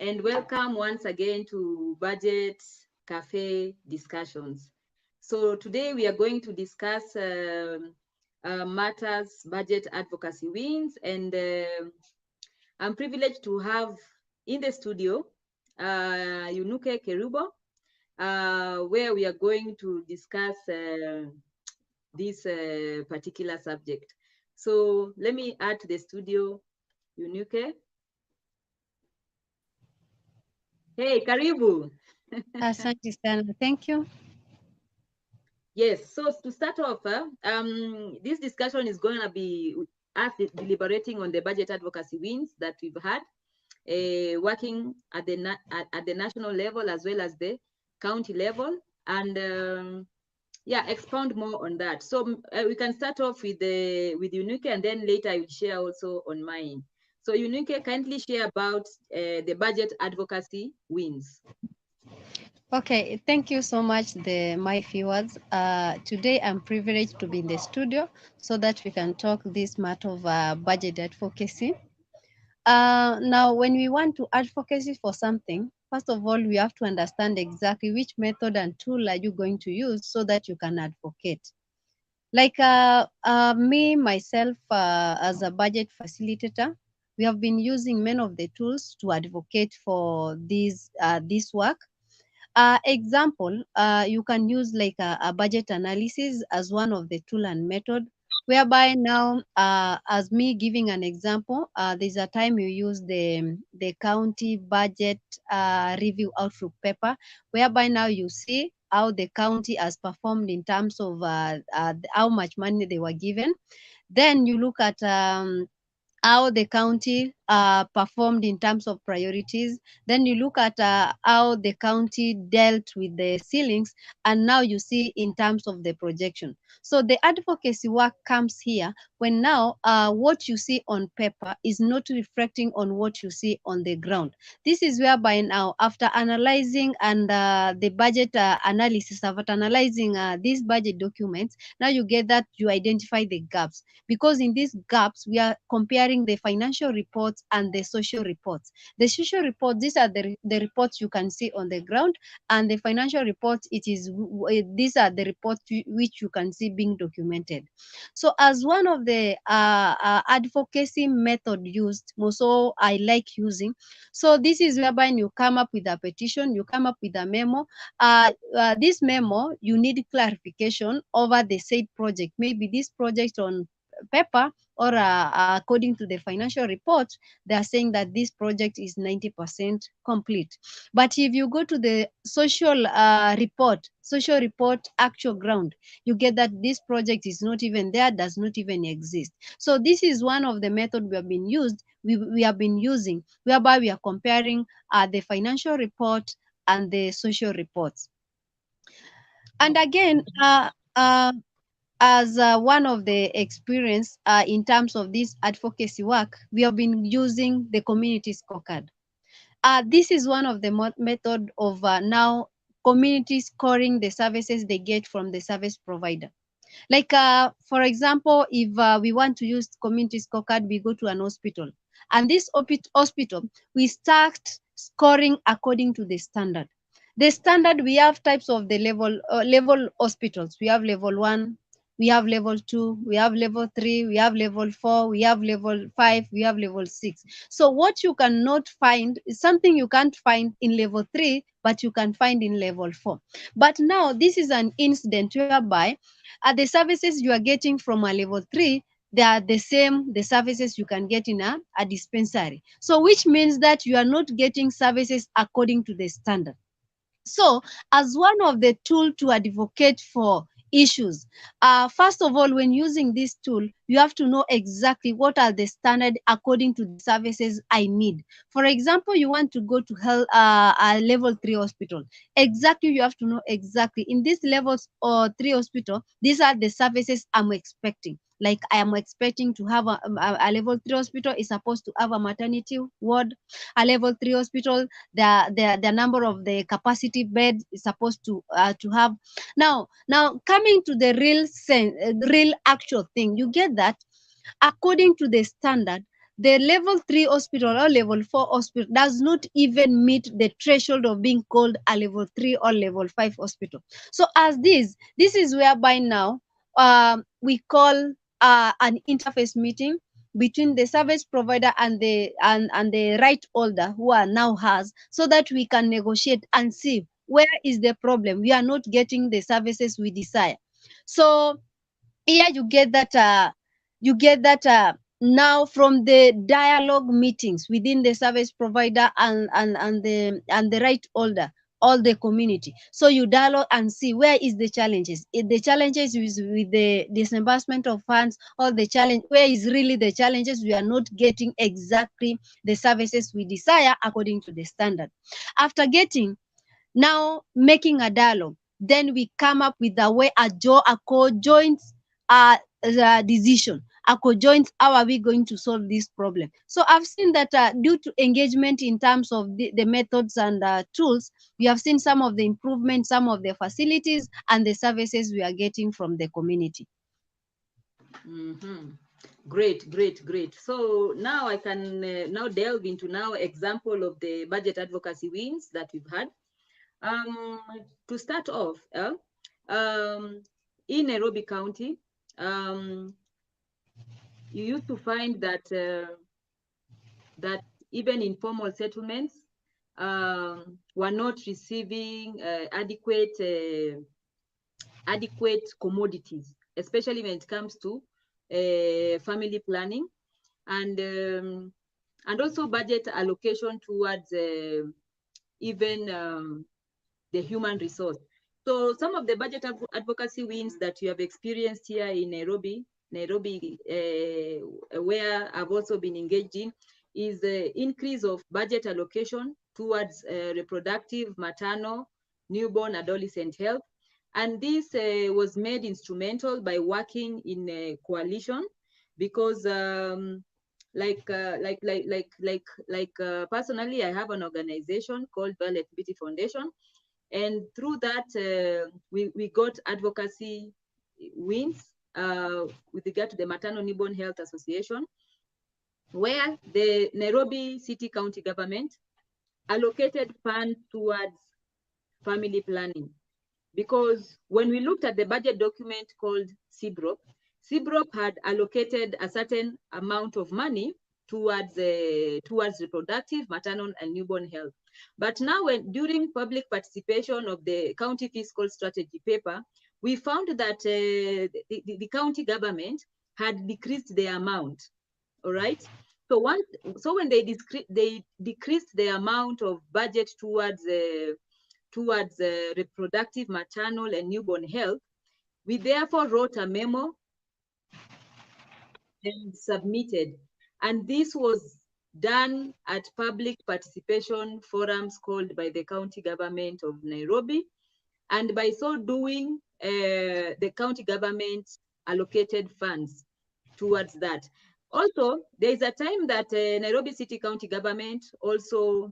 and welcome once again to Budget Cafe Discussions. So today we are going to discuss matters Budget Advocacy Wins, and I'm privileged to have in the studio Eunuke Kerubo, where we are going to discuss this particular subject. So let me add to the studio Eunuke. Hey, karibu. Asante sana. Thank you. Yes, so to start off, this discussion is going to be us deliberating on the budget advocacy wins that we've had, working at the national level as well as the county level, and yeah, expound more on that. So we can start off with Eunuke, and then later I will share also on mine. So Eunuke, kindly share about the budget advocacy wins. Okay, thank you so much, my viewers. Today I'm privileged to be in the studio so that we can talk this matter of budget advocacy. Now, when we want to advocacy for something, first of all, we have to understand exactly which method and tool are you going to use so that you can advocate. Like me, myself, as a budget facilitator, we have been using many of the tools to advocate for this work. Example, you can use like a budget analysis as one of the tool and method, whereby now, as me giving an example, there's a time you use the county budget review outlook paper, whereby now you see how the county has performed in terms of how much money they were given. Then you look at how the county performed in terms of priorities. Then you look at how the county dealt with the ceilings, and now you see in terms of the projection. So the advocacy work comes here when now what you see on paper is not reflecting on what you see on the ground. This is whereby now, after analyzing and the budget analysis, after analyzing these budget documents, now you get that you identify the gaps, because in these gaps we are comparing the financial reports and the social reports. The social reports, these are the reports you can see on the ground, and the financial reports, these are the reports which you can see being documented. So as one of the advocacy method used, also I like using, so this is whereby you come up with a petition, you come up with a memo. This memo, you need clarification over the said project. Maybe this project on paper, or according to the financial report, they are saying that this project is 90% complete. But if you go to the social report actual ground, you get that this project is not even there, does not even exist. So this is one of the methods we have been using, whereby we are comparing the financial report and the social reports. And again, as one of the experience in terms of this advocacy work, we have been using the community scorecard. This is one of the method of now community scoring the services they get from the service provider. Like, for example, if we want to use community scorecard, we go to an hospital. And this hospital, we start scoring according to the standard. The standard, we have types of the level hospitals. We have level 1, we have level 2, we have level 3, we have level 4, we have level 5, we have level 6. So what you cannot find is something you can't find in level 3, but you can find in level 4. But now this is an incident whereby the services you are getting from a level 3, they are the same, the services you can get in a dispensary. So which means that you are not getting services according to the standard. So as one of the tool to advocate for issues, first of all, when using this tool, you have to know exactly what are the standard according to the services I need. For example, you want to go to a level 3 hospital. Exactly, you have to know exactly in this levels 3 hospital, these are the services I'm expecting. Like I am expecting to have a level 3 hospital is supposed to have a maternity ward. A level 3 hospital, the number of the capacity beds is supposed to have. Now coming to the real actual thing, you get that according to the standard, the level 3 hospital or level 4 hospital does not even meet the threshold of being called a level 3 or level 5 hospital. So as this is whereby now we call an interface meeting between the service provider and the right holder who are now has, so that we can negotiate and see where is the problem. We are not getting the services we desire. So here you get that now from the dialogue meetings within the service provider and the right holder, all the community. So you dialogue and see where is the challenges. If the challenges is with the disbursement of funds, or the challenge, where is really the challenges, we are not getting exactly the services we desire according to the standard. After getting, now making a dialogue, then we come up with a way, a co-joint decision, a co-joint, how are we going to solve this problem. So I've seen that due to engagement in terms of the methods and tools, we have seen some of the improvements, some of the facilities and the services we are getting from the community. Great, great, great. So now I can now delve into now example of the budget advocacy wins that we've had. To start off, in Nairobi County, you used to find that that even informal settlements were not receiving adequate commodities, especially when it comes to family planning and also budget allocation towards even the human resource. So some of the budget advocacy wins that you have experienced here in Nairobi, where I've also been engaged in, is the increase of budget allocation towards reproductive, maternal, newborn, adolescent health. And this was made instrumental by working in a coalition, because personally, I have an organization called Violet Beauty Foundation. And through that, we got advocacy wins with regard to the Maternal Newborn Health Association, where the Nairobi City County government allocated funds towards family planning. Because when we looked at the budget document called CBROP had allocated a certain amount of money towards reproductive, maternal, and newborn health. But now, during public participation of the county fiscal strategy paper, we found that the county government had decreased the amount. All right. So when they decreased the amount of budget towards reproductive, maternal, and newborn health, we therefore wrote a memo and submitted. And this was done at public participation forums called by the county government of Nairobi. And by so doing, the county government allocated funds towards that. Also, there is a time that Nairobi City County government also,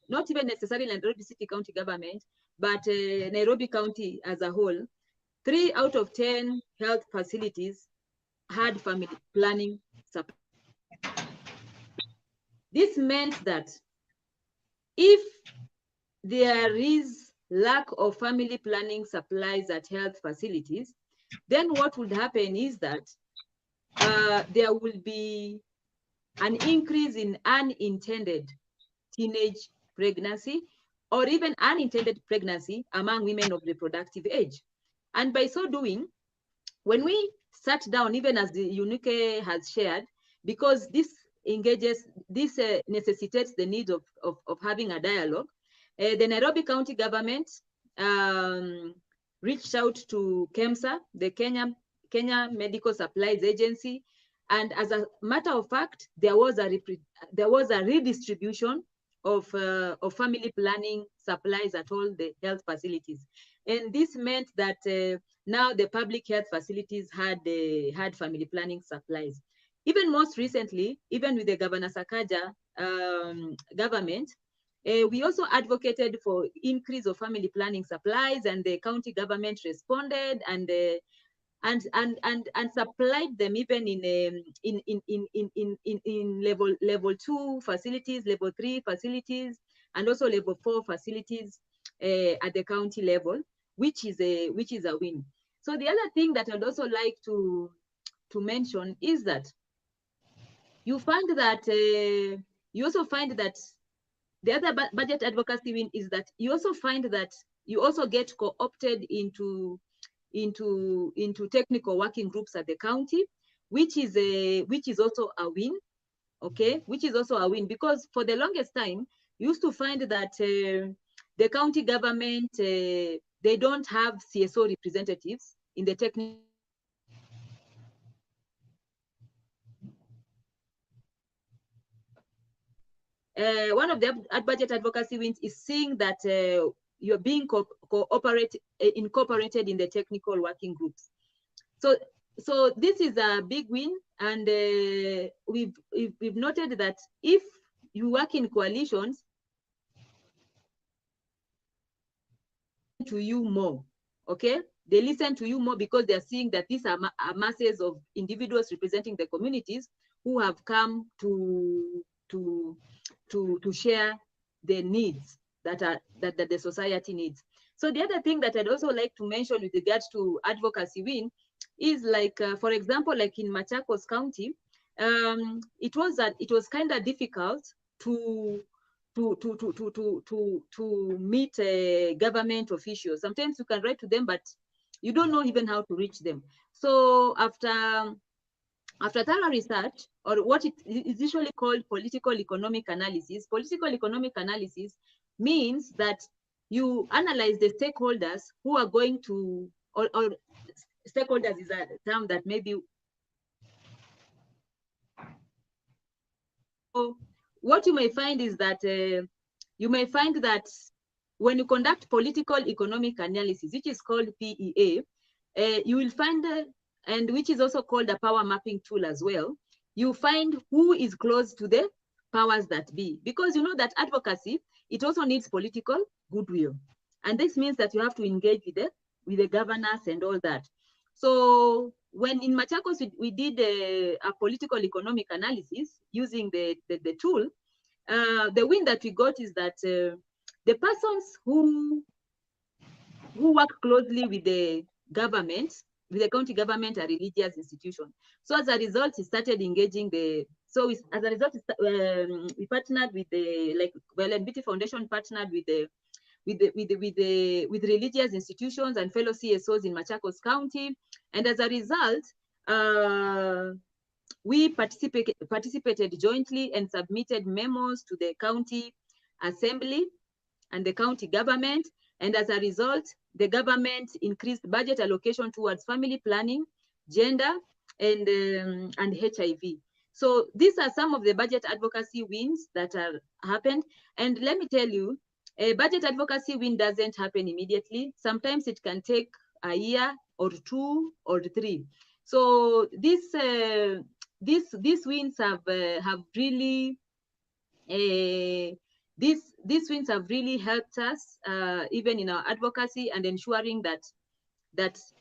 not even necessarily Nairobi City County government, but Nairobi County as a whole, 3 out of 10 health facilities had family planning support. This meant that if there is lack of family planning supplies at health facilities, then what would happen is that there will be an increase in unintended teenage pregnancy, or even unintended pregnancy among women of reproductive age. And by so doing, when we sat down, even as the Eunuke has shared, because this necessitates the need of having a dialogue, the Nairobi County government reached out to KEMSA, the Kenya Medical Supplies Agency, and as a matter of fact, there was a redistribution of family planning supplies at all the health facilities. And this meant that now the public health facilities had family planning supplies. Even most recently, even with the Governor Sakaja government, we also advocated for increase of family planning supplies, and the county government responded, and and supplied them even in level 2 facilities, level 3 facilities, and also level 4 facilities at the county level, which is a win. So the other thing that I'd also like to mention is that you find that you also find that the other budget advocacy win is that you also find that you also get co-opted into technical working groups at the county, which is also a win. Okay, which is also a win, because for the longest time you used to find that the county government they don't have CSO representatives in the technical. One of the budget advocacy wins is seeing that you're being incorporated in the technical working groups. So this is a big win, and we've noted that if you work in coalitions, to you more, okay? They listen to you more because they're seeing that these are masses of individuals representing the communities who have come to share the needs that the society needs. So the other thing that I'd also like to mention with regards to advocacy win is, like for example, like in Machakos County, it was kind of difficult to meet government officials. Sometimes you can write to them, but you don't know even how to reach them. So after thorough research, or what it is usually called political economic analysis means that you analyze the stakeholders who are going to, or stakeholders is a term that maybe. So what you may find is that when you conduct political economic analysis, which is called PEA, you will find, and which is also called a power mapping tool as well, you find who is close to the powers that be, because you know that advocacy, it also needs political goodwill, and this means that you have to engage with the governors and all that. So when in Machakos we did a political economic analysis using the tool, the win that we got is that the persons who work closely with the government, with the county government, are religious institutions. So as a result, we started engaging we partnered with the, like, Violet Beauty Foundation partnered with religious institutions and fellow CSOs in Machakos County, and as a result, we participated jointly and submitted memos to the county assembly and the county government, and as a result, the government increased budget allocation towards family planning, gender, and HIV. So these are some of the budget advocacy wins that are happened. And let me tell you, a budget advocacy win doesn't happen immediately. Sometimes it can take a year or 2 or 3. So these wins have really these wins have really helped us even in our advocacy and ensuring that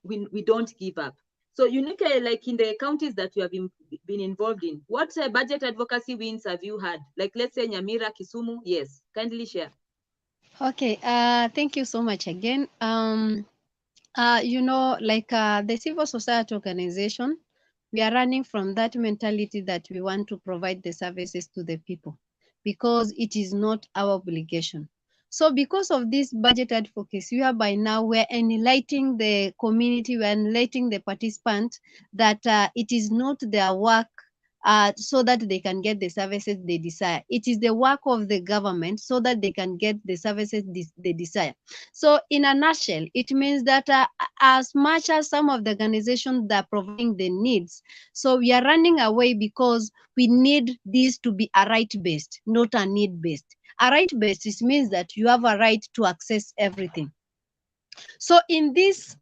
we don't give up. So Eunuke, like in the counties that you have been involved in, what budget advocacy wins have you had? Like, let's say Nyamira, Kisumu. Yes, kindly share. Okay, thank you so much again. You know, like the civil society organization, we are running from that mentality that we want to provide the services to the people because it is not our obligation. So because of this budget advocacy, whereby now we're enlightening the community, we're enlightening the participants that it is not their work so that they can get the services they desire. It is the work of the government so that they can get the services they desire. So in a nutshell, it means that as much as some of the organizations that are providing the needs, so we are running away because we need this to be a right-based, not a need-based. A right-based, it means that you have a right to access everything. So in this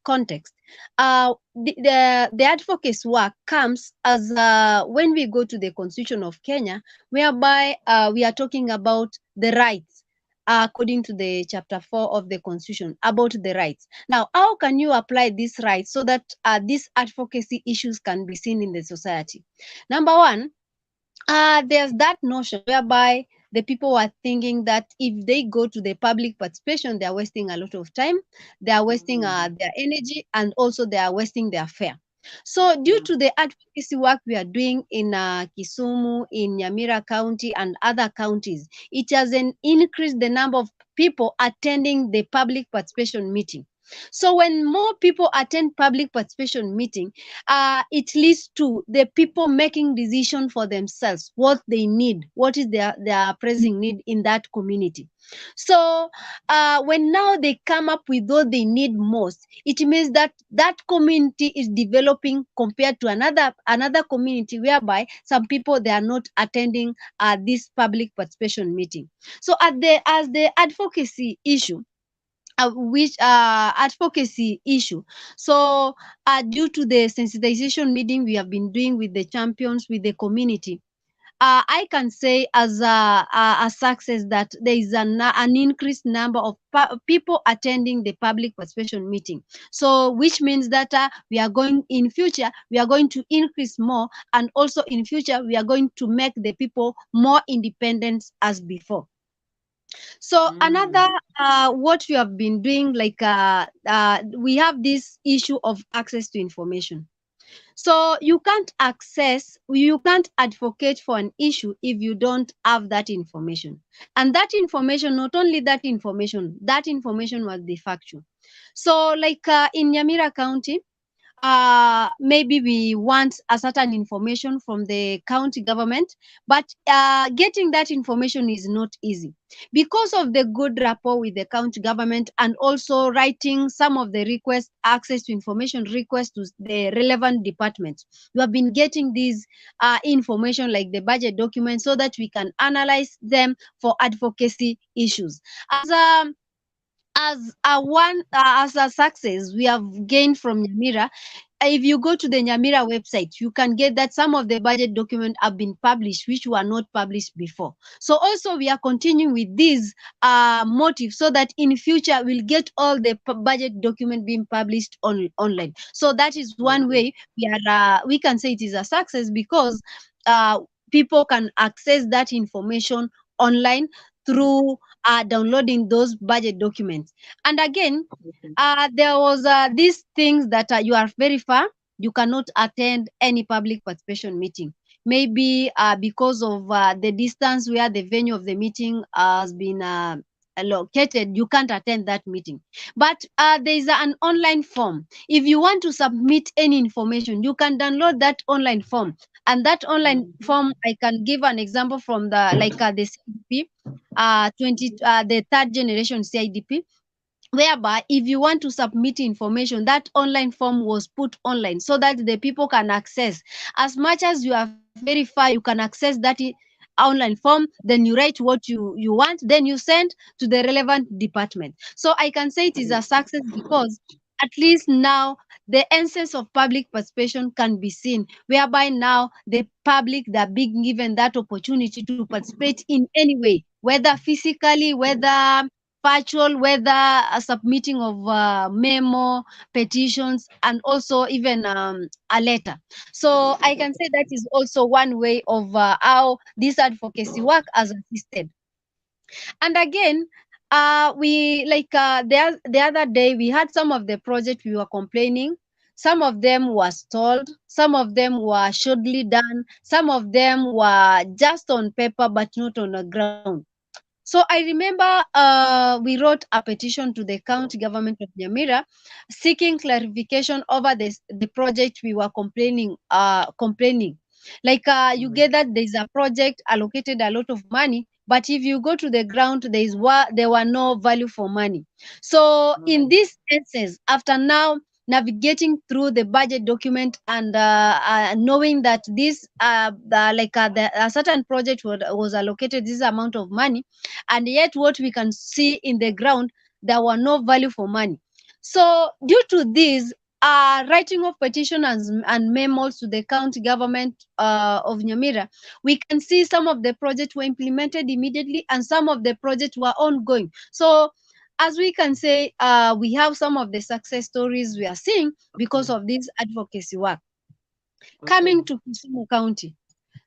context, the advocacy work comes as when we go to the Constitution of Kenya, whereby we are talking about the rights. according to the chapter 4 of the Constitution about the rights. Now, how can you apply these rights so that these advocacy issues can be seen in the society? Number one, there's that notion whereby the people are thinking that if they go to the public participation, they are wasting a lot of time, they are wasting their energy, and also they are wasting their fare. So due to the advocacy work we are doing in Kisumu, in Nyamira County and other counties, it has increased the number of people attending the public participation meeting. So when more people attend public participation meeting, it leads to the people making decision for themselves, what they need, what is their pressing need in that community. So when now they come up with what they need most, it means that that community is developing compared to another community whereby some people they are not attending this public participation meeting. So as the advocacy issue, advocacy issue. So due to the sensitization meeting we have been doing with the champions, with the community, I can say as a success that there is an increased number of people attending the public participation meeting. So which means that we are going in future, we are going to increase more, and also in future we are going to make the people more independent as before. So another what we have been doing, like we have this issue of access to information. So you can't advocate for an issue if you don't have that information. And that information, not only that information must be factual. So like in Nyamira County, maybe we want a certain information from the county government, but getting that information is not easy because of the good rapport with the county government, and also writing some of the requests, access to information requests to the relevant departments. We have been getting these information like the budget documents so that we can analyze them for advocacy issues. As a success we have gained from Nyamira, if you go to the Nyamira website, you can get that some of the budget documents have been published, which were not published before. So also we are continuing with this motive so that in future we'll get all the budget document being published online. So that is one way we can say it is a success, because people can access that information online through downloading those budget documents. And again, there was these things that you are very far, you cannot attend any public participation meeting. Maybe because of the distance where the venue of the meeting has been located, you can't attend that meeting. But there is an online form. If you want to submit any information, you can download that online form. And that online form, I can give an example from the CIDP, the third generation CIDP, whereby if you want to submit information, that online form was put online so that the people can access. As much as you are very far, you can access that online form, then you write what you want, then you send to the relevant department. So I can say it is a success because at least now the essence of public participation can be seen, whereby now the public, they're being given that opportunity to participate in any way, whether physically, whether virtual, whether a submitting of memo, petitions, and also even a letter. So I can say that is also one way of how this advocacy work has assisted. And again, we like the other day we had some of the projects we were complaining. Some of them were stalled, some of them were shortly done, some of them were just on paper but not on the ground. So I remember we wrote a petition to the county government of Nyamira seeking clarification over the project we were complaining. Like you get that there's a project allocated a lot of money, but if you go to the ground, there were no value for money. So in this instance, after now navigating through the budget document and knowing that this a certain project was allocated this amount of money, and yet what we can see in the ground, there were no value for money. So due to this, writing of petitions and memos to the county government of Nyamira, we can see some of the projects were implemented immediately and some of the projects were ongoing. So as we can say, we have some of the success stories we are seeing because of this advocacy work. Coming to Kisumu County.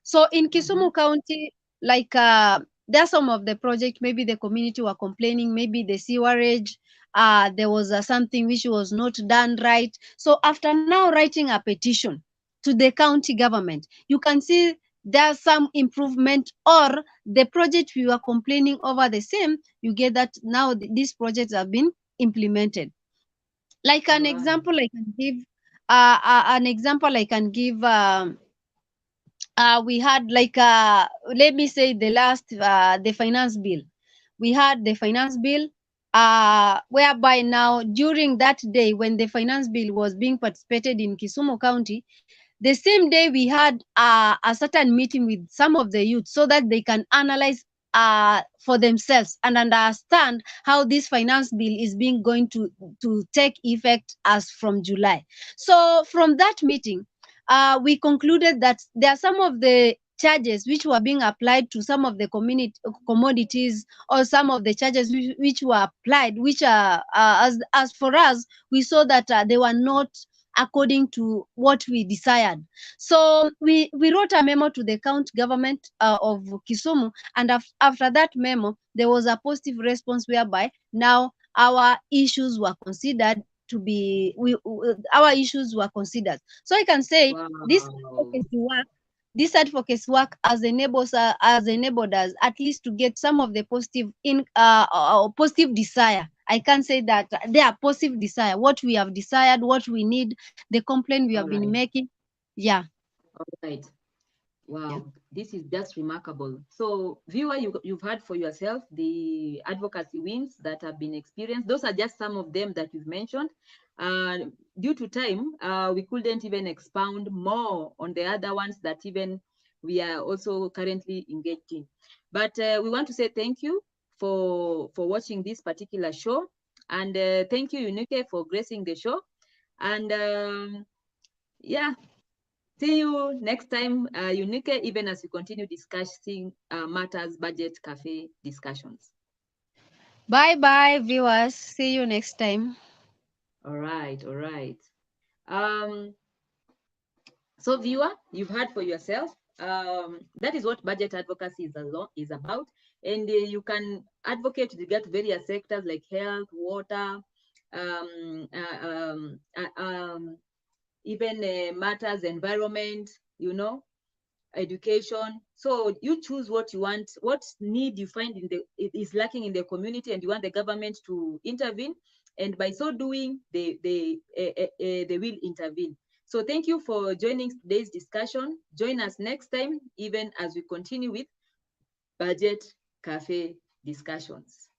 So in Kisumu County, like there are some of the projects, maybe the community were complaining, maybe the sewerage, there was something which was not done right. So after now writing a petition to the county government, you can see there's some improvement, or the project we were complaining over the same, you get that now these projects have been implemented. Like an example I can give, we had like let me say the last the finance bill. We had the finance bill whereby now during that day when the finance bill was being participated in Kisumu County, the same day we had a certain meeting with some of the youth so that they can analyze for themselves and understand how this finance bill is being going to take effect as from July. So from that meeting, we concluded that there are some of the charges which were being applied to some of the commodities, or some of the charges which were applied, which are as for us, we saw that they were not according to what we desired. So we wrote a memo to the county government of Kisumu, and after that memo, there was a positive response whereby now our issues were considered to be, our issues were considered. So I can say this advocacy work has enabled us at least to get some of the positive desire. I can say that they are positive desire, what we have desired, what we need, the complaint we have been making. Yeah. All right. Wow, Yeah. this is just remarkable. So, viewer, you've heard for yourself the advocacy wins that have been experienced. Those are just some of them that you've mentioned. Due to time, we couldn't even expound more on the other ones that even we are also currently engaged in. But we want to say thank you for watching this particular show. And thank you, Eunuke, for gracing the show. And yeah, see you next time, Eunuke, even as we continue discussing matters budget cafe discussions. Bye-bye, viewers. See you next time. All right, all right. So viewer, you've heard for yourself. That is what budget advocacy is about. And you can advocate with regard to various sectors like health, water, even matters environment, education. So you choose what you want, what need you find is lacking in the community, and you want the government to intervene. And by so doing, they will intervene. So thank you for joining today's discussion. Join us next time, even as we continue with Budget Cafe discussions.